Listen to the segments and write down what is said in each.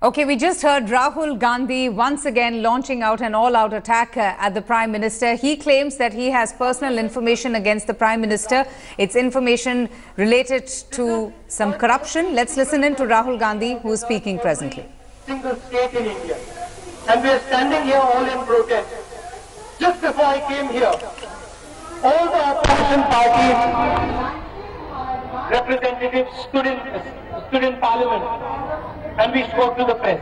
Okay, we just heard Rahul Gandhi once again launching out an all-out attack at the Prime Minister. He claims that he has personal information against the Prime Minister. It's information related to some corruption. Let's listen in to Rahul Gandhi, who is speaking presently. Single state in India. And we are standing here all in protest. Just before I came here, all the opposition parties representatives stood in parliament and we spoke to the press.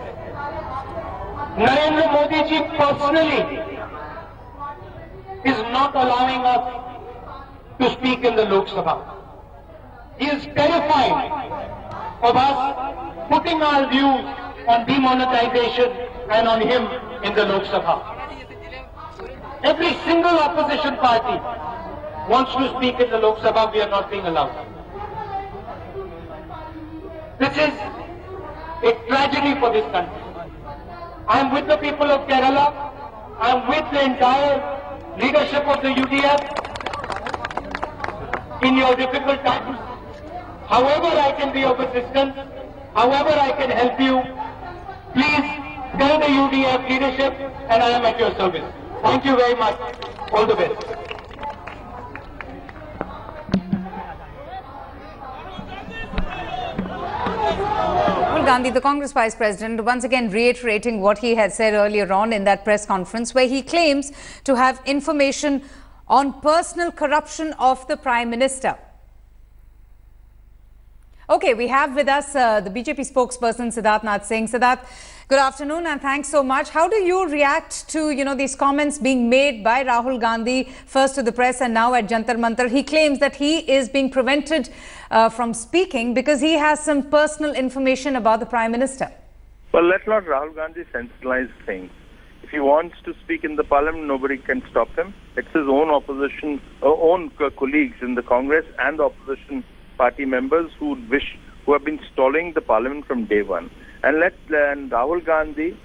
Narendra Modi ji personally is not allowing us to speak in the Lok Sabha. He is terrified of us putting our views on demonetization and on him in the Lok Sabha. Every single opposition party wants to speak in the Lok Sabha. We are not being allowed. This is a tragedy for this country. I am with the people of Kerala. I am with the entire leadership of the UDF in your difficult times. However I can be of assistance, however I can help you, please tell the UDF leadership and I am at your service. Thank you very much. All the best. Rahul Gandhi, the Congress Vice President, once again reiterating what he had said earlier on in that press conference, where he claims to have information on personal corruption of the Prime Minister. Okay, we have with us the BJP spokesperson Siddharth Singh. Siddharth, good afternoon and thanks so much. How do you react to, these comments being made by Rahul Gandhi, first to the press and now at Jantar Mantar? He claims that he is being prevented from speaking because he has some personal information about the Prime Minister. Well, let not Rahul Gandhi sensationalize things. If he wants to speak in the parliament, nobody can stop him. It's his own opposition, own colleagues in the Congress and the opposition party members who have been stalling the parliament from day one. And Rahul Gandhi,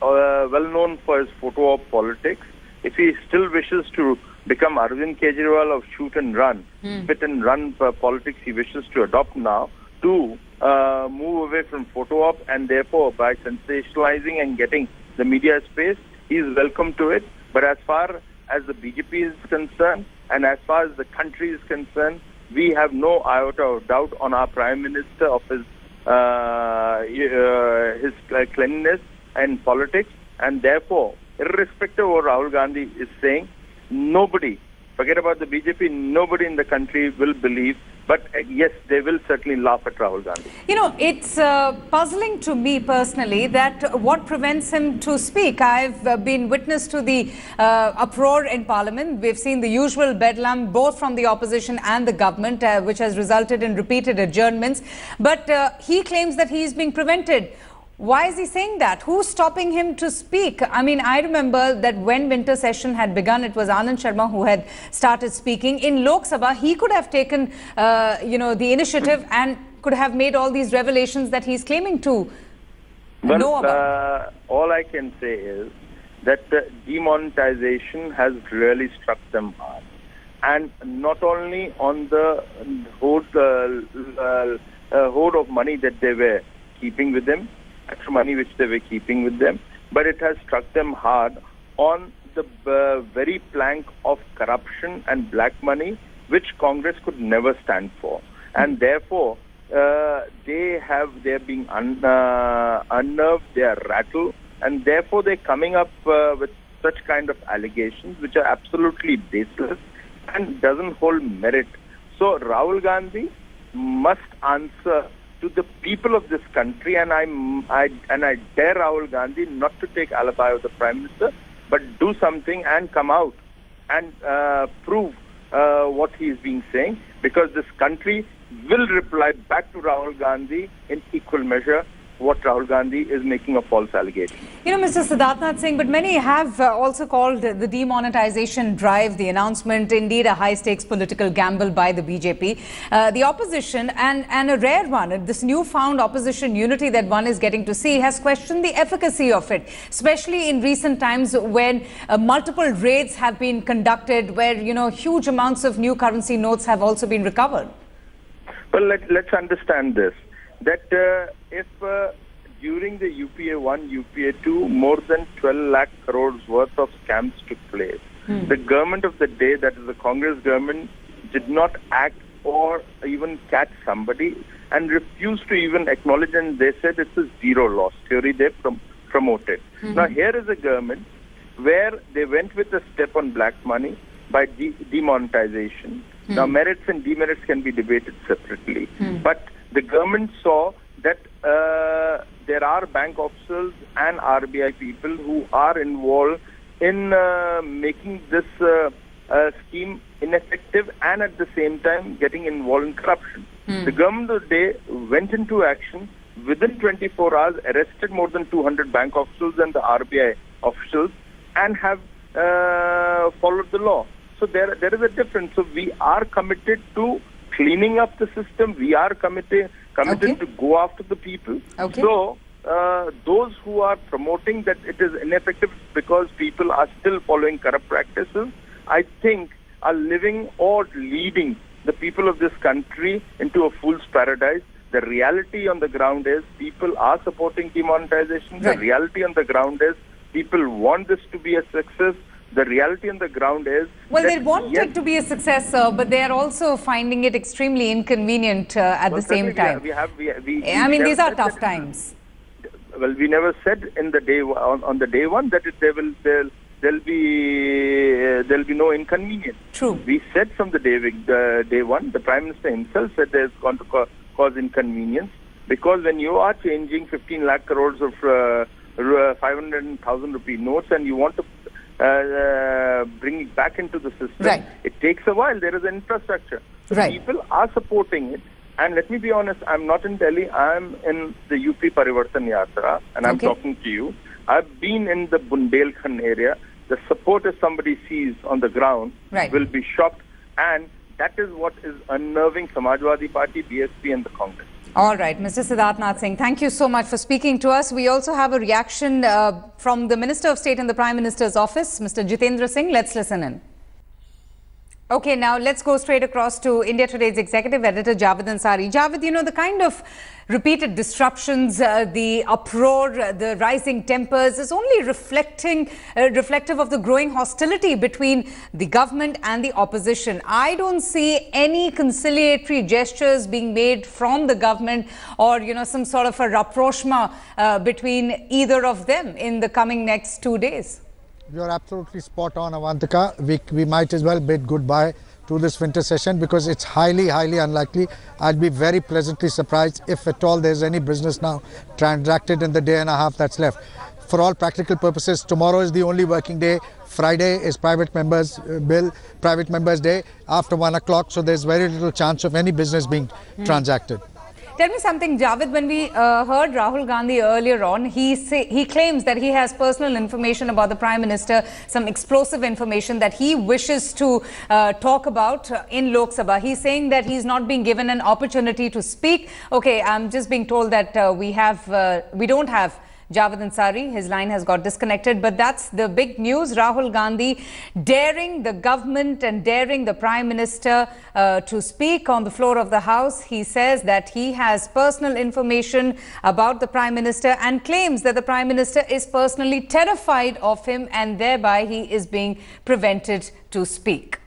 well known for his photo op politics, if he still wishes to become Arvind Kejriwal of shoot and run, fit and run politics he wishes to adopt now, to move away from photo op, and therefore by sensationalizing and getting the media space, he is welcome to it. But as far as the BJP is concerned and as far as the country is concerned, we have no iota of doubt on our Prime Minister of his cleanliness and politics, and therefore, irrespective of what Rahul Gandhi is saying, nobody, forget about the BJP, nobody in the country will believe. But yes, they will certainly laugh at Rahul Gandhi. It's puzzling to me personally that what prevents him to speak. I've been witness to the uproar in Parliament. We've seen the usual bedlam both from the opposition and the government, which has resulted in repeated adjournments. But he claims that he is being prevented. Why is he saying that? Who's stopping him to speak? I mean, I remember that when winter session had begun, it was Anand Sharma who had started speaking. In Lok Sabha, he could have taken, the initiative and could have made all these revelations that he's claiming to know about. All I can say is that demonetization has really struck them hard. And not only on the hoard of money that they were keeping with them, extra money which they were keeping with them, but it has struck them hard on the very plank of corruption and black money, which Congress could never stand for. And therefore, they're being unnerved, they are rattled, and therefore they're coming up with such kind of allegations which are absolutely baseless and doesn't hold merit. So Rahul Gandhi must answer to the people of this country, and I dare Rahul Gandhi not to take alibi of the Prime Minister, but do something and come out and prove what he is being saying, because this country will reply back to Rahul Gandhi in equal measure what Rahul Gandhi is making a false allegation. Mr. Siddharth Singh, but many have also called the demonetization drive, the announcement, indeed a high-stakes political gamble by the BJP. The opposition, and a rare one, this newfound opposition unity that one is getting to see, has questioned the efficacy of it, especially in recent times when multiple raids have been conducted, where, huge amounts of new currency notes have also been recovered. Well, let's understand this, that if during the UPA 1, UPA 2, more than 12 lakh crores worth of scams took place. The government of the day, that is the Congress government, did not act or even catch somebody and refused to even acknowledge, and they said it's a zero loss theory they promoted. Now here is a government where they went with a step on black money by demonetization. Now merits and demerits can be debated separately, but the government saw that there are bank officers and RBI people who are involved in making this scheme ineffective and at the same time getting involved in corruption. The government of the day went into action within 24 hours, arrested more than 200 bank officials and the RBI officials, and have followed the law. So there is a difference. So we are committed to cleaning up the system. We are committed to go after the people. So those who are promoting that it is ineffective because people are still following corrupt practices, I think are living or leading the people of this country into a fool's paradise. The reality on the ground is people are supporting demonetization. The reality on the ground is people want this to be a success. The reality on the ground is... Well, they want it to be a success, sir, but they are also finding it extremely inconvenient at the same time. I mean, these are tough times. Well, we never said in the day on the day one that there'll be no inconvenience. True. We said from the day one, the Prime Minister himself said there's going to cause inconvenience, because when you are changing 15 lakh crores of 500,000 rupee notes and you want to bring it back into the system, it takes a while. There is an infrastructure. So people are supporting it. And let me be honest, I'm not in Delhi. I'm in the UP Parivartan Yatra, and I'm talking to you. I've been in the Bundelkhand area. The support, if somebody sees on the ground, will be shocked. And that is what is unnerving Samajwadi Party, BSP and the Congress. All right, Mr. Siddharth Singh, thank you so much for speaking to us. We also have a reaction from the Minister of State in the Prime Minister's office, Mr. Jitendra Singh. Let's listen in. Okay, now let's go straight across to India Today's executive editor, Javed Ansari. Javed, you know, the kind of repeated disruptions, the uproar, the rising tempers is only reflective of the growing hostility between the government and the opposition. I don't see any conciliatory gestures being made from the government or, you know, some sort of a rapprochement between either of them in the coming next 2 days. You're absolutely spot on, Avantika. We might as well bid goodbye to this winter session because it's highly unlikely. I'd be very pleasantly surprised if at all there's any business now transacted in the day and a half that's left. For all practical purposes, tomorrow is the only working day. Friday is private members' day after 1 o'clock. So there's very little chance of any business being transacted. Tell me something, Javed. When we heard Rahul Gandhi earlier on, he claims that he has personal information about the Prime Minister, some explosive information that he wishes to talk about in Lok Sabha. He's saying that he's not being given an opportunity to speak. Okay, I'm just being told that we don't have Javed Ansari. His line has got disconnected, but that's the big news. Rahul Gandhi daring the government and daring the Prime Minister to speak on the floor of the House. He says that he has personal information about the Prime Minister and claims that the Prime Minister is personally terrified of him and thereby he is being prevented to speak.